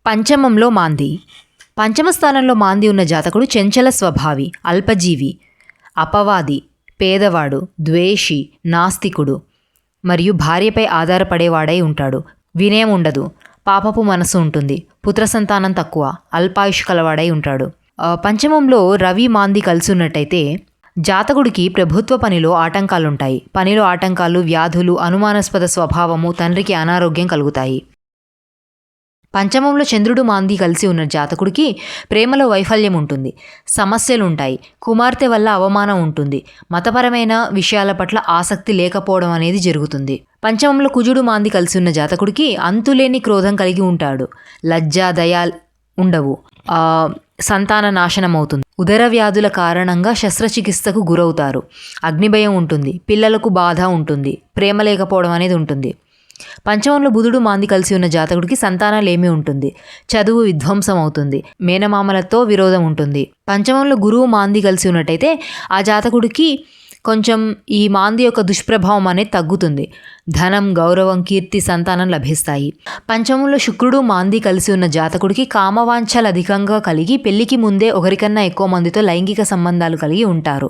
పంచమంలో మాంది. పంచమ స్థానంలో మాంది ఉన్న జాతకుడు చెంచల స్వభావి, అల్పజీవి, అపవాది, పేదవాడు, ద్వేషి, నాస్తికుడు మరియు భార్యపై ఆధారపడేవాడై ఉంటాడు. వినయం ఉండదు, పాపపు మనసు ఉంటుంది, పుత్ర సంతానం తక్కువ, అల్పాయుష్ కలవాడై ఉంటాడు. పంచమంలో రవి మాంది కలిసి ఉన్నట్టయితే జాతకుడికి ప్రభుత్వ పనిలో ఆటంకాలుంటాయి. పనిలో ఆటంకాలు, వ్యాధులు, అనుమానాస్పద స్వభావము, తండ్రికి అనారోగ్యం కలుగుతాయి. పంచమంలో చంద్రుడు మాంది కలిసి ఉన్న జాతకుడికి ప్రేమలో వైఫల్యం ఉంటుంది, సమస్యలుంటాయి, కుమార్తె వల్ల అవమానం ఉంటుంది, మతపరమైన విషయాల పట్ల ఆసక్తి లేకపోవడం అనేది జరుగుతుంది. పంచమంలో కుజుడు మాంది కలిసి ఉన్న జాతకుడికి అంతులేని క్రోధం కలిగి ఉంటాడు, లజ్జ, దయ ఉండవు, సంతాన నాశనం అవుతుంది, ఉదర వ్యాధుల కారణంగా శస్త్రచికిత్సకు గురవుతారు, అగ్నిభయం ఉంటుంది, పిల్లలకు బాధ ఉంటుంది, ప్రేమ లేకపోవడం అనేది ఉంటుంది. పంచమంలో బుధుడు మాంది కలిసి ఉన్న జాతకుడికి సంతానాలేమీ ఉంటుంది, చదువు విధ్వంసం అవుతుంది, మేనమామలతో విరోధం ఉంటుంది. పంచమంలో గురువు మాంది కలిసి ఉన్నట్టయితే ఆ జాతకుడికి కొంచెం ఈ మాంది యొక్క దుష్ప్రభావం అనేది తగ్గుతుంది, ధనం, గౌరవం, కీర్తి, సంతానం లభిస్తాయి. పంచమంలో శుక్రుడు మాంది కలిసి ఉన్న జాతకుడికి కామవాంఛలు అధికంగా కలిగి పెళ్లికి ముందే ఒకరికన్నా ఎక్కువ మందితో లైంగిక సంబంధాలు కలిగి ఉంటారు.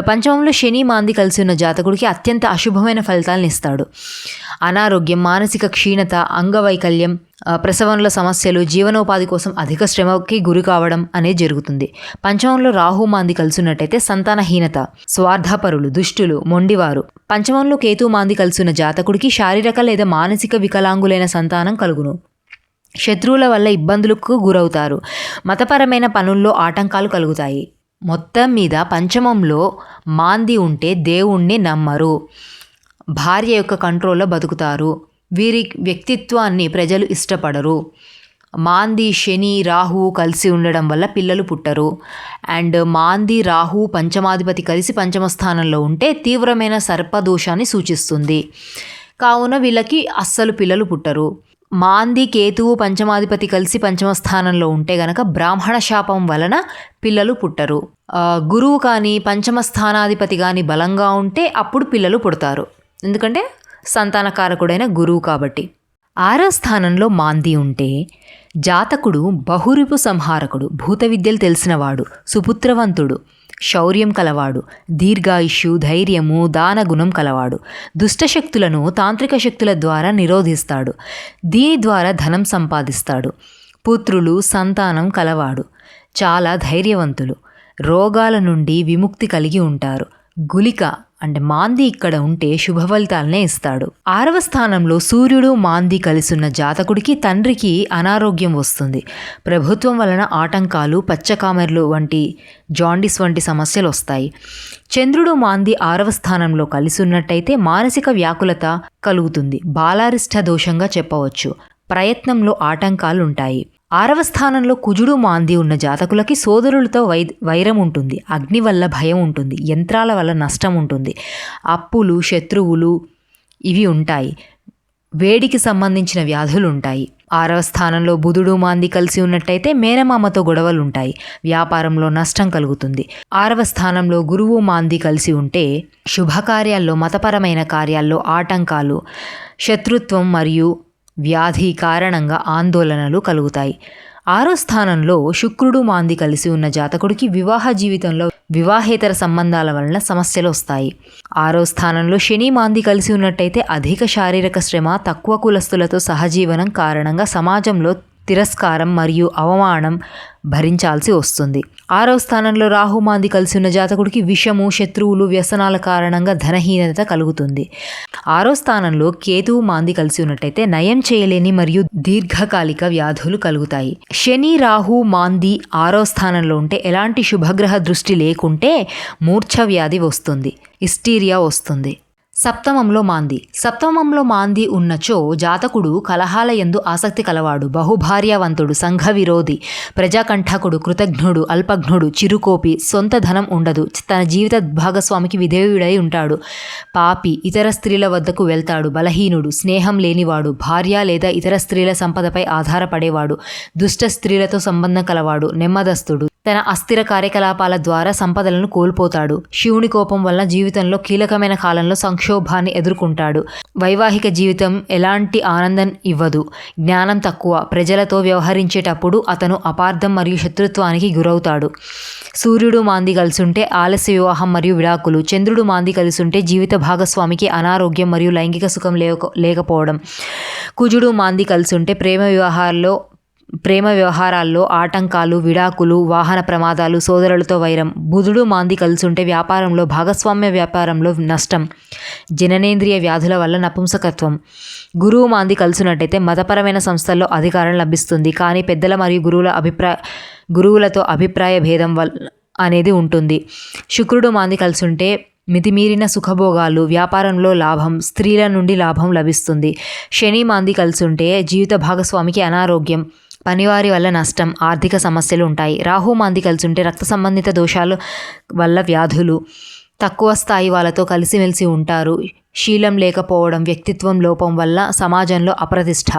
పంచమంలో శని మాంది కలిసి ఉన్న జాతకుడికి అత్యంత అశుభమైన ఫలితాలను ఇస్తాడు. అనారోగ్యం, మానసిక క్షీణత, అంగవైకల్యం, ప్రసవంలో సమస్యలు, జీవనోపాధి కోసం అధిక శ్రమకి గురి కావడం అనేది జరుగుతుంది. పంచమంలో రాహు మాంది కలిసి ఉన్నట్టయితే సంతానహీనత, స్వార్థపరులు, దుష్టులు, మొండివారు. పంచమంలో కేతు మాంది కలిసి ఉన్న జాతకుడికి శారీరక లేదా మానసిక వికలాంగులైన సంతానం కలుగును, శత్రువుల వల్ల ఇబ్బందులకు గురవుతారు, మతపరమైన పనుల్లో ఆటంకాలు కలుగుతాయి. మొత్తం మీద పంచమంలో మాంది ఉంటే దేవుణ్ణి నమ్మరు, భార్య యొక్క కంట్రోల్లో బతుకుతారు, వీరి వ్యక్తిత్వాన్ని ప్రజలు ఇష్టపడరు. మాంది, శని, రాహువు కలిసి ఉండడం వల్ల పిల్లలు పుట్టరు. అండ్ మాంది, రాహు, పంచమాధిపతి కలిసి పంచమ స్థానంలో ఉంటే తీవ్రమైన సర్పదోషాన్ని సూచిస్తుంది, కావున వీళ్ళకి అస్సలు పిల్లలు పుట్టరు. మాంది, కేతువు, పంచమాధిపతి కలిసి పంచమ స్థానంలో ఉంటే గనక బ్రాహ్మణ శాపం వలన పిల్లలు పుట్టరు. గురువు కానీ పంచమ స్థానాధిపతి కానీ బలంగా ఉంటే అప్పుడు పిల్లలు పుడతారు, ఎందుకంటే సంతానకారకుడైన గురువు కాబట్టి. 6వ స్థానంలో మాంది ఉంటే జాతకుడు బహురిపు సంహారకుడు, భూత విద్యలు తెలిసినవాడు, సుపుత్రవంతుడు, శౌర్యం కలవాడు, దీర్ఘాయుష్యు, ధైర్యము, దానగుణం కలవాడు, దుష్టశక్తులను తాంత్రిక శక్తుల ద్వారా నిరోధిస్తాడు, దీని ద్వారా ధనం సంపాదిస్తాడు, పుత్రులు, సంతానం కలవాడు, చాలా ధైర్యవంతులు, రోగాల నుండి విముక్తి కలిగి ఉంటారు. గులిక అంటే మాంది ఇక్కడ ఉంటే శుభ ఫలితాలనే ఇస్తాడు. 6వ స్థానంలో సూర్యుడు మాంది కలిసున్న జాతకుడికి తండ్రికి అనారోగ్యం వస్తుంది, ప్రభుత్వం వలన ఆటంకాలు, పచ్చకామెర్లు వంటి జాండిస్ వంటి సమస్యలు వస్తాయి. చంద్రుడు మాంది 6వ స్థానంలో కలిసి ఉన్నట్టయితే మానసిక వ్యాకులత కలుగుతుంది, బాలారిష్ట దోషంగా చెప్పవచ్చు, ప్రయత్నంలో ఆటంకాలు ఉంటాయి. 6వ స్థానంలో కుజుడు మాంది ఉన్న జాతకులకి సోదరులతో వైరం ఉంటుంది, అగ్ని వల్ల భయం ఉంటుంది, యంత్రాల వల్ల నష్టం ఉంటుంది, అప్పులు, శత్రువులు ఇవి ఉంటాయి, వేడికి సంబంధించిన వ్యాధులు ఉంటాయి. 6వ స్థానంలో బుధుడు మాంది కలిసి ఉన్నట్టయితే మేనమామతో గొడవలు ఉంటాయి, వ్యాపారంలో నష్టం కలుగుతుంది. 6వ స్థానంలో గురువు మాంది కలిసి ఉంటే శుభకార్యాల్లో, మతపరమైన కార్యాల్లో ఆటంకాలు, శత్రుత్వం మరియు వ్యాధి కారణంగా ఆందోళనలు కలుగుతాయి. 6వ స్థానంలో శుక్రుడు మాంది కలిసి ఉన్న జాతకుడికి వివాహ జీవితంలో వివాహేతర సంబంధాల వలన సమస్యలు వస్తాయి. 6వ స్థానంలో శని మాంది కలిసి ఉన్నట్టయితే అధిక శారీరక శ్రమ, తక్కువ కులస్తులతో సహజీవనం కారణంగా సమాజంలో తిరస్కారం మరియు అవమానం భరించాల్సి వస్తుంది. 6వ స్థానంలో రాహు మాంది కలిసి ఉన్న జాతకుడికి విషము, శత్రువులు, వ్యసనాల కారణంగా ధనహీనత కలుగుతుంది. 6వ స్థానంలో కేతువు మాంది కలిసి ఉన్నట్టయితే నయం చేయలేని మరియు దీర్ఘకాలిక వ్యాధులు కలుగుతాయి. శని, రాహు మాంది 6వ స్థానంలో ఉంటే ఎలాంటి శుభగ్రహ దృష్టి లేకుంటే మూర్ఛ వ్యాధి వస్తుంది, హిస్టీరియా వస్తుంది. సప్తమంలో మాంది ఉన్నచో జాతకుడు కలహాల యందు ఆసక్తి కలవాడు, బహుభార్యావంతుడు, సంఘ విరోధి, ప్రజాకంఠకుడు, కృతజ్ఞుడు, అల్పజ్ఞుడు, చిరుకోపి, సొంత ధనం ఉండదు, తన జీవిత భాగస్వామికి విధేయుడై ఉంటాడు, పాపి, ఇతర స్త్రీల వద్దకు వెళ్తాడు, బలహీనుడు, స్నేహం లేనివాడు, భార్య లేదా ఇతర స్త్రీల సంపదపై ఆధారపడేవాడు, దుష్ట స్త్రీలతో సంబంధం కలవాడు, నెమ్మదస్తుడు, తన అస్థిర కార్యకలాపాల ద్వారా సంపదలను కోల్పోతాడు. శివుని కోపం వలన జీవితంలో కీలకమైన కాలంలో సంక్షోభాన్ని ఎదుర్కొంటాడు. వైవాహిక జీవితం ఎలాంటి ఆనందం ఇవ్వదు. జ్ఞానం తక్కువ. ప్రజలతో వ్యవహరించేటప్పుడు అతను అపార్థం మరియు శత్రుత్వానికి గురవుతాడు. సూర్యుడు మాంది కలిసుంటే ఆలస్య వివాహం మరియు విడాకులు. చంద్రుడు మాంది కలిసుంటే జీవిత భాగస్వామికి అనారోగ్యం మరియు లైంగిక సుఖం లేకపోవడం. కుజుడు మాంది కలిసుంటే ప్రేమ వ్యవహారాల్లో ఆటంకాలు, విడాకులు, వాహన ప్రమాదాలు, సోదరులతో వైరం. బుధుడు మాంది కలిసుంటే వ్యాపారంలో భాగస్వామ్య వ్యాపారంలో నష్టం, జననేంద్రియ వ్యాధుల వల్ల నపుంసకత్వం. గురువు మాంది కలిసినట్టయితే మతపరమైన సంస్థల్లో అధికారం లభిస్తుంది, కానీ పెద్దల మరియు గురువులతో అభిప్రాయ భేదం అనేది ఉంటుంది. శుక్రుడు మాంది కలిసుంటే మితిమీరిన సుఖభోగాలు, వ్యాపారంలో లాభం, స్త్రీల నుండి లాభం లభిస్తుంది. శని మాంది కలిసుంటే జీవిత భాగస్వామికి అనారోగ్యం, పనివారి వల్ల నష్టం, ఆర్థిక సమస్యలు ఉంటాయి. రాహు మాంది కలిసుంటే రక్త సంబంధిత దోషాల వల్ల వ్యాధులు, తక్కువ స్థాయి వాళ్ళతో కలిసిమెలిసి ఉంటారు. శీలం లేకపోవడం, వ్యక్తిత్వం లోపం వల్ల సమాజంలో అప్రతిష్ట.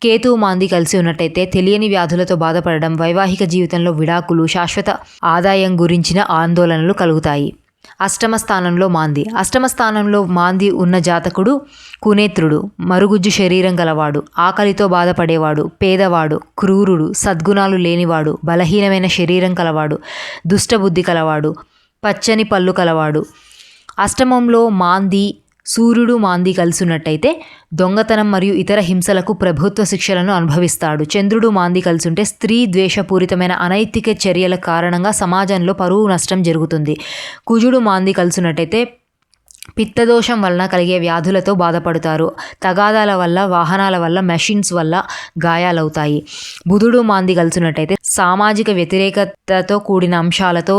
కేతువు మాంది కలిసి ఉన్నట్టయితే తెలియని వ్యాధులతో బాధపడడం, వైవాహిక జీవితంలో విడాకులు, శాశ్వత ఆదాయం గురించిన ఆందోళనలు కలుగుతాయి. అష్టమ స్థానంలో మాంది ఉన్న జాతకుడు కునేత్రుడు, మరుగుజ్జు శరీరం గలవాడు, ఆకలితో బాధపడేవాడు, పేదవాడు, క్రూరుడు, సద్గుణాలు లేనివాడు, బలహీనమైన శరీరం కలవాడు, దుష్టబుద్ధి కలవాడు, పచ్చని పళ్ళు కలవాడు. అష్టమంలో సూర్యుడు మాంది కలిసినట్టయితే దొంగతనం మరియు ఇతర హింసలకు ప్రభుత్వ శిక్షలను అనుభవిస్తాడు. చంద్రుడు మాంది కలిసుంటే స్త్రీ ద్వేషపూరితమైన అనైతిక చర్యల కారణంగా సమాజంలో పరువు నష్టం జరుగుతుంది. కుజుడు మాంది కలిసినట్టయితే పిత్తదోషం వలన కలిగే వ్యాధులతో బాధపడతారు. తగాదాల వల్ల, వాహనాల వల్ల, మెషిన్స్ వల్ల గాయాలవుతాయి. బుధుడు మాంది కలిసినట్టయితే సామాజిక వ్యతిరేకతతో కూడిన అంశాలతో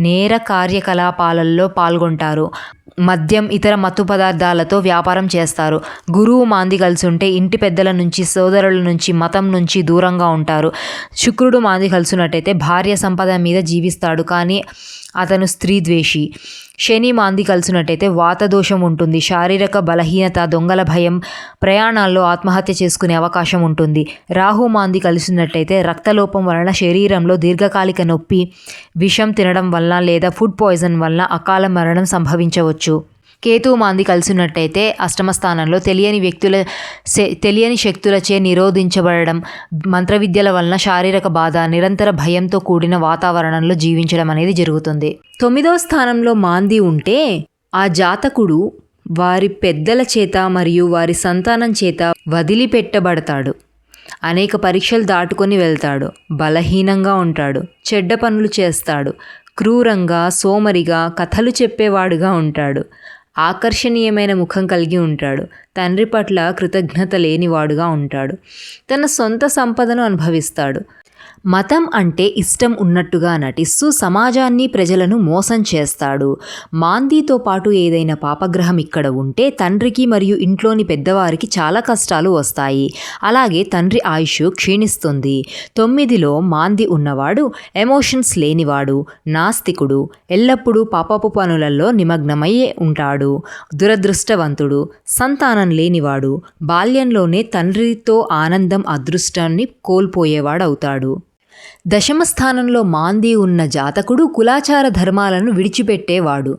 నేర కార్యకలాపాలలో పాల్గొంటారు. మద్యం, ఇతర మత్తు పదార్థాలతో వ్యాపారం చేస్తారు. గురువు మాంది కలిసి ఉంటే ఇంటి పెద్దల నుంచి, సోదరుల నుంచి, మతం నుంచి దూరంగా ఉంటారు. శుక్రుడు మాంది కలిసినట్టయితే భార్య సంపద మీద జీవిస్తాడు, కానీ అతను స్త్రీ ద్వేషి. శని మాంది కలిసినట్టయితే వాతదోషం ఉంటుంది, శారీరక బలహీనత, దొంగల భయం, ప్రయాణాల్లో ఆత్మహత్య చేసుకునే అవకాశం ఉంటుంది. రాహు మాంది కలిసినట్టయితే రక్తలోపం వలన శరీరంలో దీర్ఘకాలిక నొప్పి, విషం తినడం వలన లేదా ఫుడ్ పాయిజన్ వలన అకాల మరణం సంభవించవచ్చు. కేతువు మాంది కలిసినట్టయితే అష్టమ స్థానంలో తెలియని శక్తులచే నిరోధించబడడం, మంత్రవిద్యల వలన శారీరక బాధ, నిరంతర భయంతో కూడిన వాతావరణంలో జీవించడం అనేది జరుగుతుంది. 9వ స్థానంలో మాంది ఉంటే ఆ జాతకుడు వారి పెద్దల చేత మరియు వారి సంతానం చేత వదిలిపెట్టబడతాడు. అనేక పరీక్షలు దాటుకొని వెళ్తాడు. బలహీనంగా ఉంటాడు. చెడ్డ పనులు చేస్తాడు. క్రూరంగా, సోమరిగా, కథలు చెప్పేవాడుగా ఉంటాడు. ఆకర్షణీయమైన ముఖం కలిగి ఉంటాడు. తండ్రి పట్ల కృతజ్ఞత లేనివాడుగా ఉంటాడు. తన సొంత సంపదను అనుభవిస్తాడు. మతం అంటే ఇష్టం ఉన్నట్టుగా నటిస్తూ సమాజాన్ని, ప్రజలను మోసం చేస్తాడు. మాందీతో పాటు ఏదైనా పాపగ్రహం ఇక్కడ ఉంటే తండ్రికి మరియు ఇంట్లోని పెద్దవారికి చాలా కష్టాలు వస్తాయి. అలాగే తండ్రి ఆయుష్ క్షీణిస్తుంది. 9లో మాంది ఉన్నవాడు ఎమోషన్స్ లేనివాడు, నాస్తికుడు, ఎల్లప్పుడూ పాపపు పనులలో నిమగ్నమయ్యే ఉంటాడు, దురదృష్టవంతుడు, సంతానం లేనివాడు, బాల్యంలోనే తండ్రితో ఆనందం, అదృష్టాన్ని కోల్పోయేవాడవుతాడు. 10వ స్థానంలో మాంది ఉన్న జాతకుడు కులాచార ధర్మాలను విడిచిపెట్టేవాడు,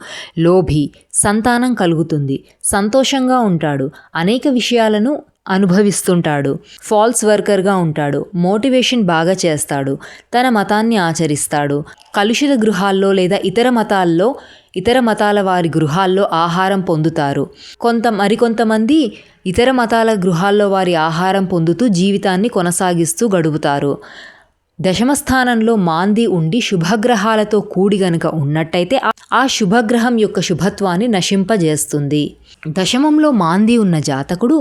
లోభి, సంతానం కలుగుతుంది, సంతోషంగా ఉంటాడు, అనేక విషయాలను అనుభవిస్తుంటాడు, ఫాల్స్ వర్కర్గా ఉంటాడు, మోటివేషన్ బాగా చేస్తాడు, తన మతాన్ని ఆచరిస్తాడు. కలుషిత గృహాల్లో లేదా ఇతర మతాల వారి గృహాల్లో ఆహారం పొందుతారు. మరికొంతమంది ఇతర మతాల గృహాల్లో వారి ఆహారం పొందుతూ జీవితాన్ని కొనసాగిస్తూ గడుపుతారు. 10వ స్థానంలో మాంది ఉండి శుభగ్రహాలతో కూడి గనుక ఉన్నట్టయితే ఆ శుభగ్రహం యొక్క శుభత్వాన్ని నశింపజేస్తుంది. 10మంలో మాంది ఉన్న జాతకుడు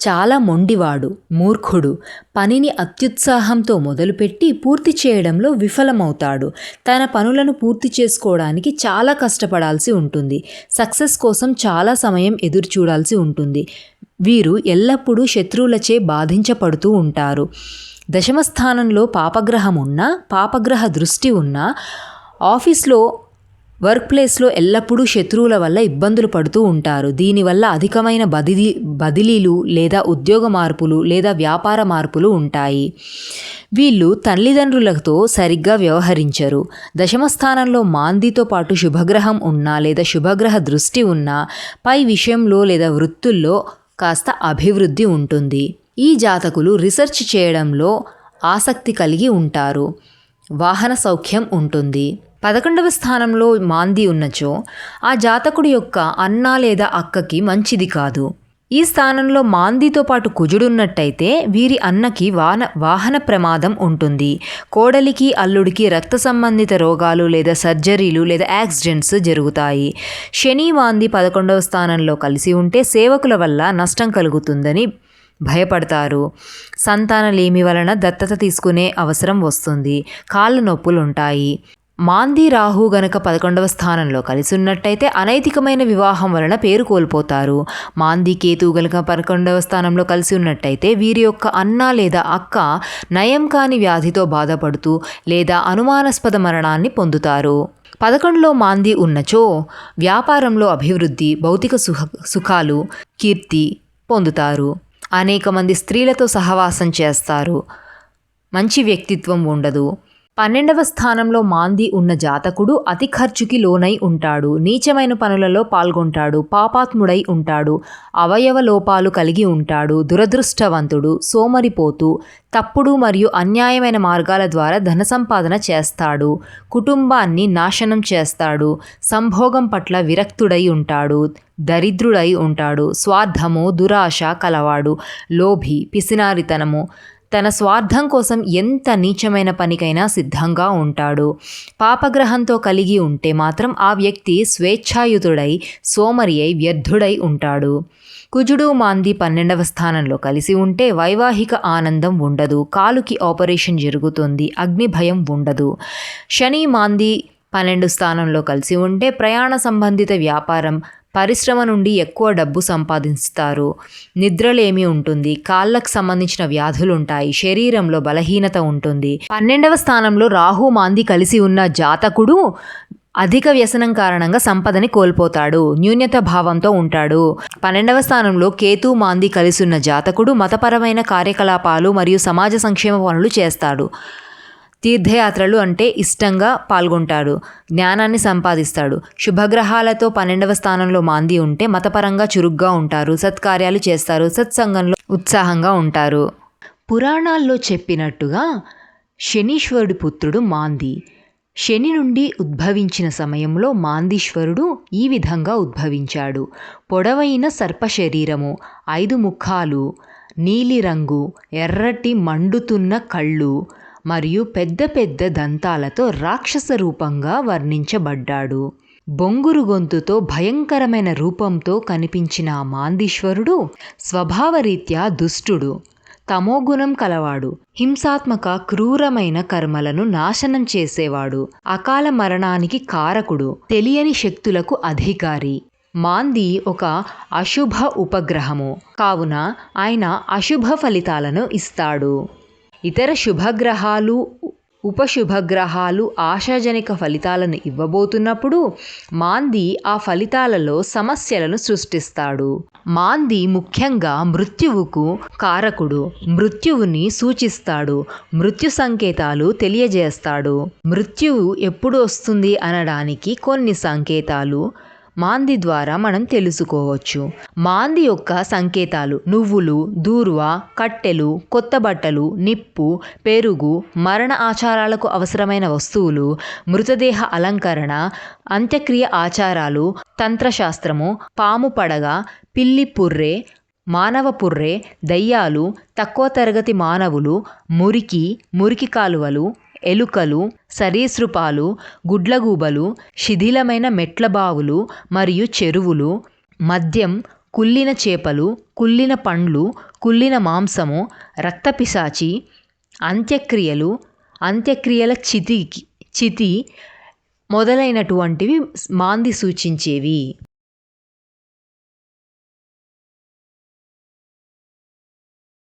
చాలా మొండివాడు, మూర్ఖుడు, పనిని అత్యుత్సాహంతో మొదలుపెట్టి పూర్తి చేయడంలో విఫలమవుతాడు. తన పనులను పూర్తి చేసుకోవడానికి చాలా కష్టపడాల్సి ఉంటుంది. సక్సెస్ కోసం చాలా సమయం ఎదురు చూడాల్సి ఉంటుంది. వీరు ఎల్లప్పుడూ శత్రువులచే బాధించబడుతూ ఉంటారు. 10వ స్థానంలో పాపగ్రహం ఉన్నా, పాపగ్రహ దృష్టి ఉన్నా, ఆఫీస్లో వర్క్ ప్లేస్లో ఎల్లప్పుడూ శత్రువుల వల్ల ఇబ్బందులు పడుతూ ఉంటారు. దీనివల్ల అధికమైన బదిలీలు లేదా ఉద్యోగ మార్పులు లేదా వ్యాపార మార్పులు ఉంటాయి. వీళ్ళు తల్లిదండ్రులతో సరిగ్గా వ్యవహరించరు. దశమ స్థానంలో మాందితో పాటు శుభగ్రహం ఉన్నా లేదా శుభగ్రహ దృష్టి ఉన్నా పై విషయంలో లేదా వృత్తుల్లో కాస్త అభివృద్ధి ఉంటుంది. ఈ జాతకులు రీసెర్చ్ చేయడంలో ఆసక్తి కలిగి ఉంటారు. వాహన సౌఖ్యం ఉంటుంది. 11వ స్థానంలో మాంది ఉన్నచో ఆ జాతకుడి యొక్క అన్న లేదా అక్కకి మంచిది కాదు. ఈ స్థానంలో మాందితో పాటు కుజుడున్నట్టయితే వీరి అన్నకి వాహన ప్రమాదం ఉంటుంది. కోడలికి అల్లుడికి రక్త సంబంధిత రోగాలు లేదా సర్జరీలు లేదా యాక్సిడెంట్స్ జరుగుతాయి. శని మాంది 11వ స్థానంలో కలిసి ఉంటే సేవకుల వల్ల నష్టం కలుగుతుందని భయపడతారు. సంతానలేమి వలన దత్తత తీసుకునే అవసరం వస్తుంది. కాళ్ళ నొప్పులు ఉంటాయి. మాంది రాహు గనక 11వ స్థానంలో కలిసి ఉన్నట్టయితే అనైతికమైన వివాహం వలన పేరు కోల్పోతారు. మాంది కేతు గనక 11వ స్థానంలో కలిసి ఉన్నట్టయితే వీరి యొక్క అన్న లేదా అక్క నయం కాని వ్యాధితో బాధపడుతూ లేదా అనుమానాస్పద మరణాన్ని పొందుతారు. 11లో మాంది ఉన్నచో వ్యాపారంలో అభివృద్ధి, భౌతిక సుఖాలు, కీర్తి పొందుతారు. అనేక మంది స్త్రీలతో సహవాసం చేస్తారు. మంచి వ్యక్తిత్వం ఉండదు. 12వ స్థానంలో మాంది ఉన్న జాతకుడు అతి ఖర్చుకి లోనై ఉంటాడు. నీచమైన పనులలో పాల్గొంటాడు. పాపాత్ముడై ఉంటాడు. అవయవ లోపాలు కలిగి ఉంటాడు. దురదృష్టవంతుడు, సోమరిపోతు, తప్పుడు మరియు అన్యాయమైన మార్గాల ద్వారా ధన సంపాదన చేస్తాడు. కుటుంబాన్ని నాశనం చేస్తాడు. సంభోగం పట్ల విరక్తుడై ఉంటాడు. దరిద్రుడై ఉంటాడు. స్వార్థము, దురాశ కలవాడు. లోభి, పిసినారితనము, తన స్వార్థం కోసం ఎంత నీచమైన పనికైనా సిద్ధంగా ఉంటాడు. పాపగ్రహంతో కలిగి ఉంటే మాత్రం ఆ వ్యక్తి స్వేచ్ఛాయుతుడై సోమరి అయి వ్యర్థుడై ఉంటాడు. కుజుడు మాంది 12వ స్థానంలో కలిసి ఉంటే వైవాహిక ఆనందం ఉండదు. కాలుకి ఆపరేషన్ జరుగుతుంది. అగ్ని భయం ఉండదు. శని మాంది 12 స్థానంలో కలిసి ఉంటే ప్రయాణ సంబంధిత వ్యాపారం, పరిశ్రమ నుండి ఎక్కువ డబ్బు సంపాదిస్తారు. నిద్రలేమి ఉంటుంది. కాళ్ళకు సంబంధించిన వ్యాధులు ఉంటాయి. శరీరంలో బలహీనత ఉంటుంది. 12వ స్థానంలో రాహు మాంది కలిసి ఉన్న జాతకుడు అధిక వ్యసనం కారణంగా సంపదని కోల్పోతాడు. న్యూన్యత భావంతో ఉంటాడు. 12వ స్థానంలో కేతు మాంది కలిసి ఉన్న జాతకుడు మతపరమైన కార్యకలాపాలు మరియు సమాజ సంక్షేమ పనులు చేస్తాడు. తీర్థయాత్రలు అంటే ఇష్టంగా పాల్గొంటాడు. జ్ఞానాన్ని సంపాదిస్తాడు. శుభగ్రహాలతో 12వ స్థానంలో మాంది ఉంటే మతపరంగా చురుగ్గా ఉంటారు. సత్కార్యాలు చేస్తారు. సత్సంగంలో ఉత్సాహంగా ఉంటారు. పురాణాల్లో చెప్పినట్టుగా శనీశ్వరుడి పుత్రుడు మాంది. శని నుండి ఉద్భవించిన సమయంలో మాందీశ్వరుడు ఈ విధంగా ఉద్భవించాడు. పొడవైన సర్ప శరీరము, 5 ముఖాలు, నీలిరంగు, ఎర్రటి మండుతున్న కళ్ళు మరియు పెద్ద పెద్ద దంతాలతో రాక్షస రూపంగా వర్ణించబడ్డాడు. బొంగురు గొంతుతో భయంకరమైన రూపంతో కనిపించిన మాందీశ్వరుడు స్వభావరీత్యా దుష్టుడు, తమోగుణం కలవాడు, హింసాత్మక క్రూరమైన కర్మలను నాశనం చేసేవాడు, అకాల మరణానికి కారకుడు, తెలియని శక్తులకు అధికారి. మాంది ఒక అశుభ ఉపగ్రహము కావున ఆయన అశుభ ఫలితాలను ఇస్తాడు. ఇతర శుభగ్రహాలు, ఉపశుభగ్రహాలు ఆశాజనక ఫలితాలను ఇవ్వబోతున్నప్పుడు మాంది ఆ ఫలితాలలో సమస్యలను సృష్టిస్తాడు. మాంది ముఖ్యంగా మృత్యువుకు కారకుడు. మృత్యువుని సూచిస్తాడు. మృత్యు సంకేతాలు తెలియజేస్తాడు. మృత్యువు ఎప్పుడు వస్తుంది అనడానికి కొన్ని సంకేతాలు మాంది ద్వారా మనం తెలుసుకోవచ్చు. మాంది యొక్క సంకేతాలు: నువ్వులు, దూర్వ, కట్టెలు, కొత్త బట్టలు, నిప్పు, పెరుగు, మరణ ఆచారాలకు అవసరమైన వస్తువులు, మృతదేహ అలంకరణ, అంత్యక్రియ ఆచారాలు, తంత్రశాస్త్రము, పాము పడగ, పిల్లి పుర్రె, మానవ పుర్రె, దయ్యాలు, తక్కువ తరగతి మానవులు, మురికి కాలువలు, ఎలుకలు, సరీసృపాలు, గుడ్లగూబలు, శిథిలమైన మెట్లబావులు మరియు చెరువులు, మద్యం, కుళ్ళిన చేపలు, కుళ్ళిన పండ్లు, కుళ్ళిన మాంసము, రక్తపిశాచి, అంత్యక్రియల చితి మొదలైనటువంటివి మాంది సూచించేవి.